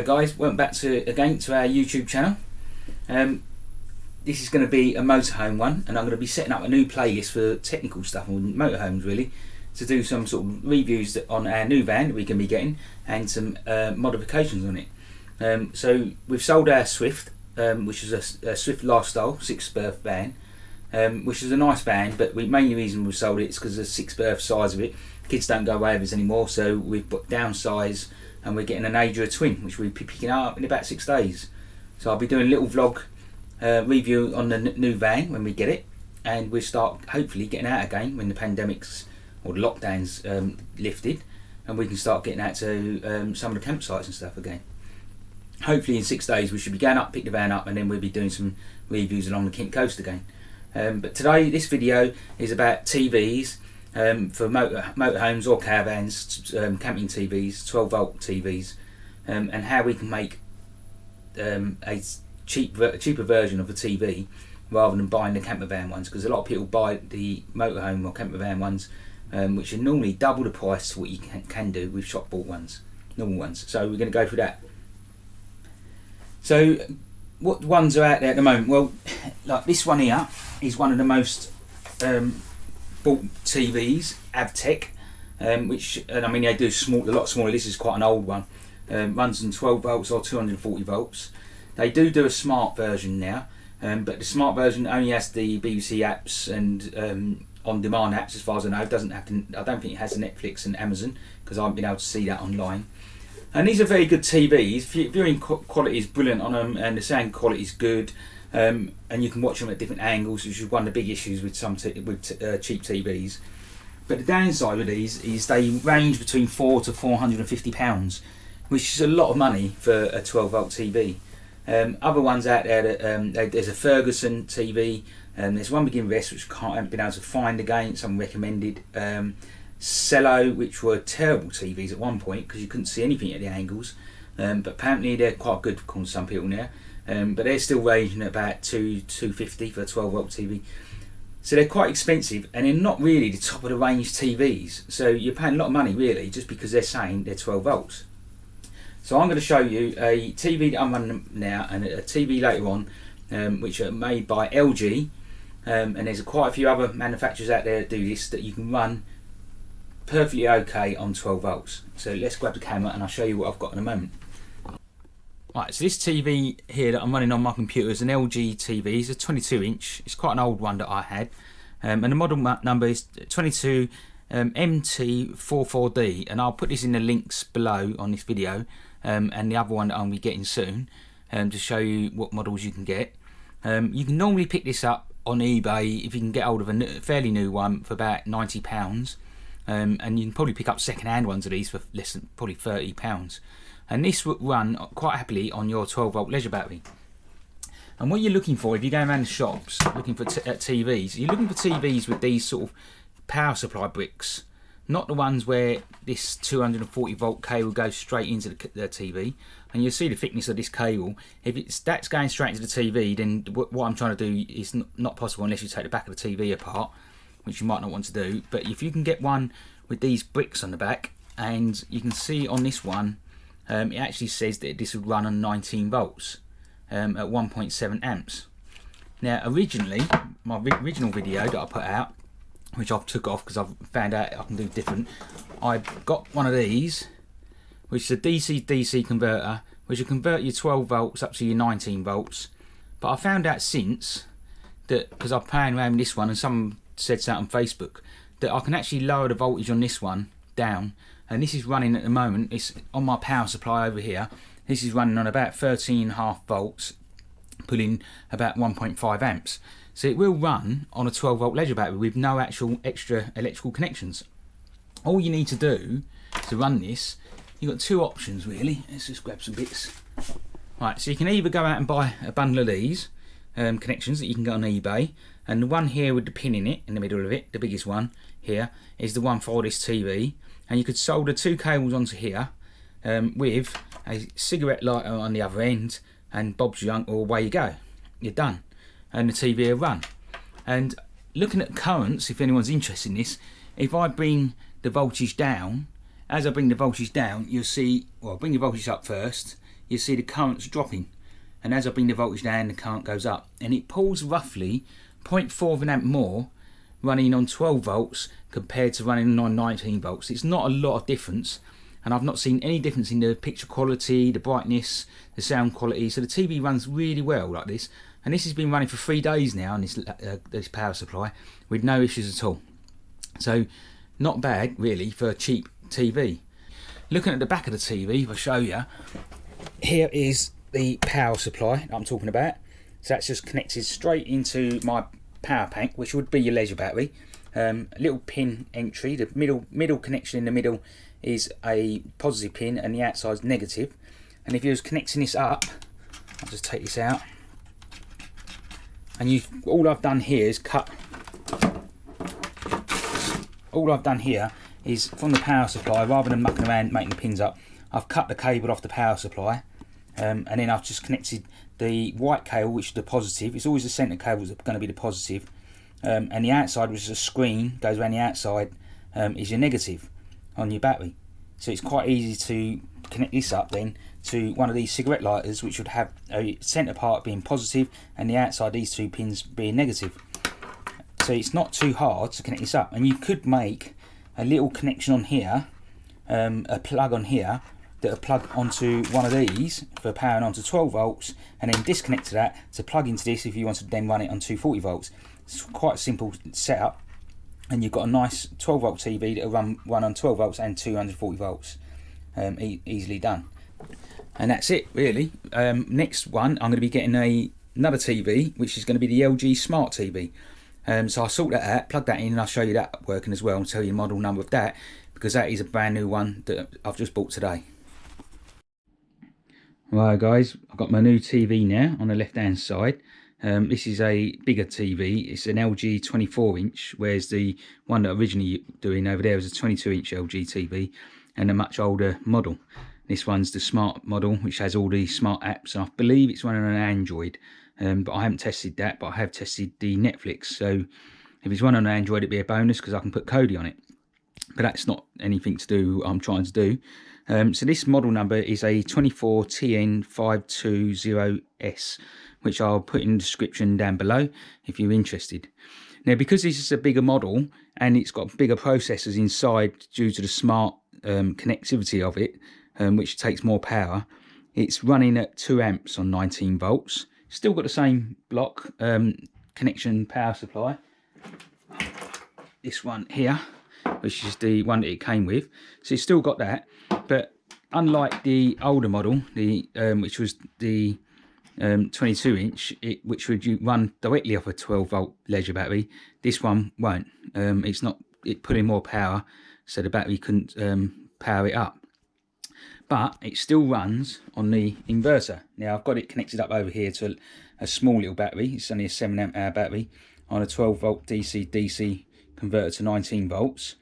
Hello guys, welcome back to our YouTube channel. This is going to be a motorhome one, and I'm going to be setting up a new playlist for technical stuff on motorhomes, really, to do some sort of reviews on our new van that we can be getting and some modifications on it. So we've sold our Swift, which is a Swift Lifestyle 6-berth van, which is a nice van, but the main reason we sold it is because of the 6-berth size of it. Kids don't go away with us anymore, so we've downsized and we're getting an Adria twin, which we'll be picking up in about 6 days. So I'll be doing a little vlog review on the new van when we get it, and we'll start hopefully getting out again when the pandemics or the lockdowns lifted, and we can start getting out to some of the campsites and stuff again. Hopefully in 6 days we should be going up, pick the van up, and then we'll be doing some reviews along the Kent coast again. But today this video is about TVs for motorhomes or caravans, camping TVs, 12 volt TVs, and how we can make a cheaper version of the TV rather than buying the camper van ones, because a lot of people buy the motorhome or camper van ones, which are normally double the price to what you can do with shop bought ones, normal ones. So we're going to go through that. So what ones are out there at the moment? Well, like this one here is one of the most bought TVs, Avtech, which, and I mean they do a lot smaller. This is quite an old one. Runs on 12 volts or 240 volts. They do a smart version now, but the smart version only has the BBC apps and on-demand apps, as far as I know. It doesn't have to. I don't think it has Netflix and Amazon, because I haven't been able to see that online. And these are very good TVs. Viewing quality is brilliant on them, and the sound quality is good. And you can watch them at different angles, which is one of the big issues with cheap TVs. But the downside with these is they range between £400 to £450, which is a lot of money for a 12 volt TV. Other ones out there, that, there's a Ferguson TV, there's one Begin Rest, which I haven't been able to find again, some recommended. Cello, which were terrible TVs at one point because you couldn't see anything at the angles, but apparently they're quite good for some people now. But they're still ranging at about £250 for a 12 volt TV. So they're quite expensive, and they're not really the top of the range TVs. So you're paying a lot of money really just because they're saying they're 12 volts. So I'm going to show you a TV that I'm running now and a TV later on, which are made by LG, and there's quite a few other manufacturers out there that do this, that you can run perfectly okay on 12 volts. So let's grab the camera and I'll show you what I've got in a moment. Right, so this TV here that I'm running on my computer is an LG TV. It's a 22 inch. It's quite an old one that I had, and the model number is 22 MT44D, and I'll put this in the links below on this video, and the other one that I'll be getting soon, to show you what models you can get. You can normally pick this up on eBay if you can get hold of a fairly new one for about £90, and you can probably pick up second-hand ones of these for less than probably £30. And this would run quite happily on your 12 volt leisure battery. And what you're looking for, if you're going around the shops looking for TVs, you're looking for TVs with these sort of power supply bricks, not the ones where this 240 volt cable goes straight into the TV. And you'll see the thickness of this cable. If that's going straight into the TV, then what I'm trying to do is not possible unless you take the back of the TV apart, which you might not want to do. But if you can get one with these bricks on the back, and you can see on this one, it actually says that this would run on 19 volts at 1.7 amps. Now originally, my original video that I put out, which I've took off because I've found out I can do different, I got one of these, which is a DC-DC converter, which will convert your 12 volts up to your 19 volts. But I found out since that, because I'm playing around with this one and someone said so on Facebook, that I can actually lower the voltage on this one down. And this is running at the moment, it's on my power supply over here, this is running on about 13.5 volts, pulling about 1.5 amps. So it will run on a 12 volt leisure battery with no actual extra electrical connections. All you need to do to run this, you've got two options really. Let's just grab some bits. Right, so you can either go out and buy a bundle of these connections that you can get on eBay, and the one here with the pin in it, in the middle of it, the biggest one here, is the one for this TV. And you could solder two cables onto here, with a cigarette lighter on the other end, and Bob's your uncle, away you go. You're done. And the TV will run. And looking at currents, if anyone's interested in this, if I bring the voltage down, as I bring the voltage down, you'll see, well, I'll bring the voltage up first, you see the current's dropping, and as I bring the voltage down, the current goes up, and it pulls roughly 0.4 of an amp more running on 12 volts compared to running on 19 volts. It's not a lot of difference, and I've not seen any difference in the picture quality, the brightness, the sound quality. So the TV runs really well like this, and this has been running for 3 days now on this power supply with no issues at all. So not bad really for a cheap TV. Looking at the back of the TV, if I show you, here is the power supply I'm talking about. So that's just connected straight into my power bank, which would be your leisure battery. A little pin entry. The middle connection in the middle is a positive pin, and the outside is negative. And if you was connecting this up, I'll just take this out, and all I've done here is cut. All I've done here is from the power supply, rather than mucking around making the pins up, I've cut the cable off the power supply, and then I've just connected the white cable, which is the positive. It's always the centre cable that's going to be the positive, and the outside, which is a screen, goes around the outside, is your negative on your battery. So it's quite easy to connect this up then to one of these cigarette lighters, which would have a centre part being positive and the outside, these two pins, being negative. So it's not too hard to connect this up, and you could make a little connection on here, a plug on here that will plug onto one of these for powering onto 12 volts, and then disconnect to that to plug into this if you wanted to then run it on 240 volts. It's quite a simple setup, and you've got a nice 12 volt TV that will run on 12 volts and 240 volts, easily done. And that's it really. Next one, I'm going to be getting another TV, which is going to be the LG Smart TV. So I'll sort that out, plug that in, and I'll show you that working as well, and tell you the model number of that, because that is a brand new one that I've just bought today. Right guys, I've got my new TV now on the left hand side. This is a bigger TV. It's an LG 24 inch, whereas the one that originally doing over there was a 22 inch LG TV, and a much older model. This one's the smart model, which has all the smart apps, and I believe it's running on Android. But I haven't tested that, but I have tested the Netflix. So if it's running on Android, it'd be a bonus because I can put Kodi on it. But that's not anything to do what I'm trying to do. So this model number is a 24TN520S, which I'll put in the description down below if you're interested. Now, because this is a bigger model and it's got bigger processors inside due to the smart connectivity of it, which takes more power, it's running at 2 amps on 19 volts. Still got the same block connection power supply. This one here, which is the one that it came with, so it's still got that. But unlike the older model, which was the 22 inch, which would run directly off a 12 volt leisure battery, this one won't. It's not. It put in more power, so the battery couldn't power it up. But it still runs on the inverter. Now I've got it connected up over here to a small little battery. It's only a 7 amp hour battery on a 12 volt DC converter to 19 volts.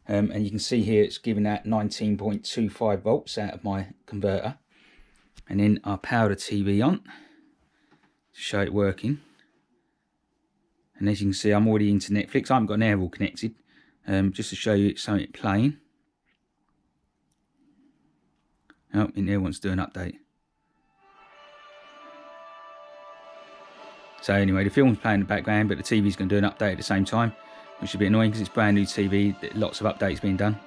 And you can see here it's giving that 19.25 volts out of my converter. And then I'll power the TV on to show it working. And as you can see, I'm already into Netflix. I haven't got an Airwall connected, just to show you it's something playing. Oh, in there wants to do an update. So anyway, the film's playing in the background, but the TV's going to do an update at the same time, which is a bit annoying because it's brand new TV, lots of updates being done.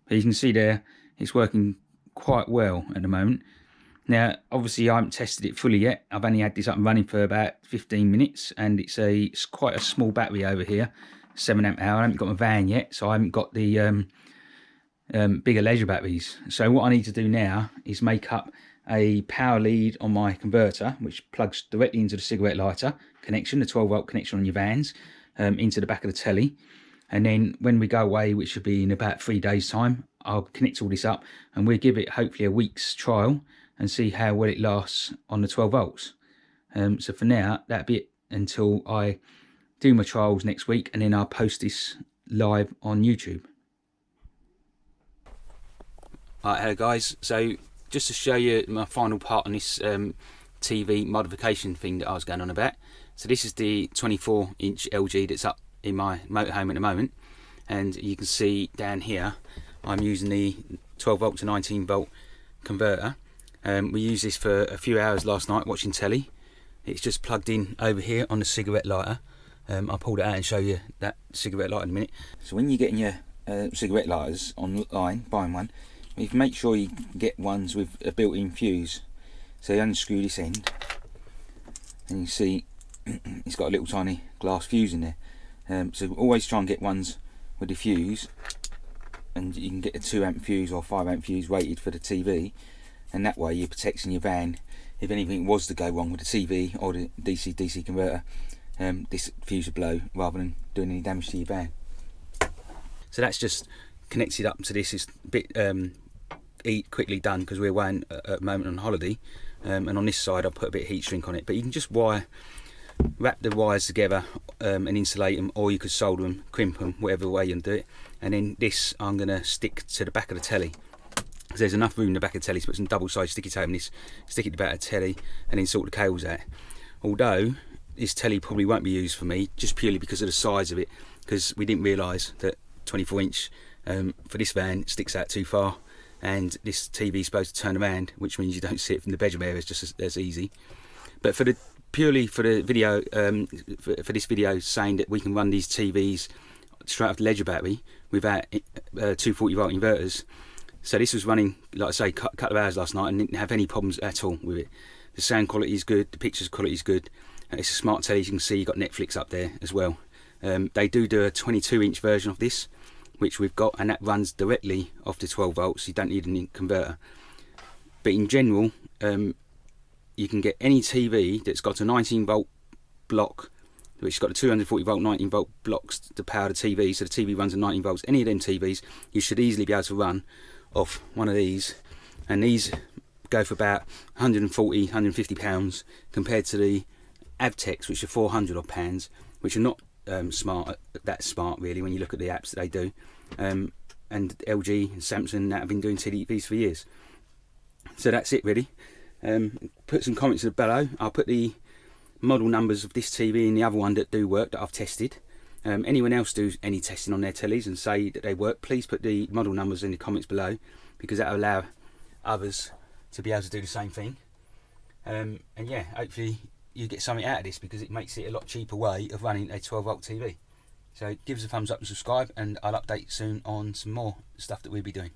But you can see there, it's working quite well at the moment. Now, obviously I haven't tested it fully yet. I've only had this up and running for about 15 minutes, and it's quite a small battery over here, 7 amp hour. I haven't got my van yet, so I haven't got the bigger leisure batteries. So what I need to do now is make up a power lead on my converter, which plugs directly into the cigarette lighter connection, the 12 volt connection on your vans, into the back of the telly. And then when we go away, which should be in about 3 days time, I'll connect all this up, and we'll give it hopefully a week's trial and see how well it lasts on the 12 volts. So for now, that'll be it until I do my trials next week, and then I'll post this live on YouTube. Alright, hello guys, so just to show you my final part on this TV modification thing that I was going on about. So this is the 24 inch LG that's up in my motorhome at the moment, and you can see down here I'm using the 12 volt to 19 volt converter. We used this for a few hours last night watching telly. It's just plugged in over here on the cigarette lighter. I'll pull it out and show you that cigarette lighter in a minute. So when you're getting your cigarette lighters online, buying one, you can make sure you get ones with a built-in fuse. So you unscrew this end and you see it's got a little tiny glass fuse in there. So always try and get ones with a fuse, and you can get a 2 amp fuse or 5 amp fuse rated for the TV, and that way you're protecting your van if anything was to go wrong with the TV or the DC-DC converter. This fuse would blow rather than doing any damage to your van. So that's just connected up to this. It's a bit quickly done because we're away at the moment on holiday, and on this side I've put a bit of heat shrink on it, but you can just wrap the wires together and insulate them, or you could solder them, crimp them, whatever way you do it. And then this I'm going to stick to the back of the telly. So there's enough room in the back of the telly to put some double-sided sticky tape on this, stick it to the back of the telly, and then sort the cables out. Although this telly probably won't be used for me, just purely because of the size of it, because we didn't realise that 24-inch for this van sticks out too far, and this TV is supposed to turn around, which means you don't see it from the bedroom area just as easy. But purely for the video, for this video, saying that we can run these TVs straight off the ledger battery without 240 volt inverters. So this was running, like I say, a couple of hours last night and didn't have any problems at all with it. The sound quality is good, the pictures quality is good. It's a smart telly, as you can see. You've got Netflix up there as well. They do a 22-inch version of this, which we've got, and that runs directly off the 12 volts. You don't need a converter. But in general, you can get any TV that's got a 19 volt block, which has got a 240 volt 19 volt blocks to power the TV, so the TV runs at 19 volts. Any of them TVs you should easily be able to run off one of these, and these go for about 140, 150 pounds compared to the Avtex, which are 400 odd pounds, which are not that smart really when you look at the apps that they do. And LG and Samsung that have been doing TVs for years. So that's it really. Put some comments below. I'll put the model numbers of this TV and the other one that do work that I've tested. Anyone else do any testing on their tellies and say that they work, please put the model numbers in the comments below, because that will allow others to be able to do the same thing. And yeah, hopefully you get something out of this, because it makes it a lot cheaper way of running a 12 volt TV. So give us a thumbs up and subscribe, and I'll update soon on some more stuff that we'll be doing.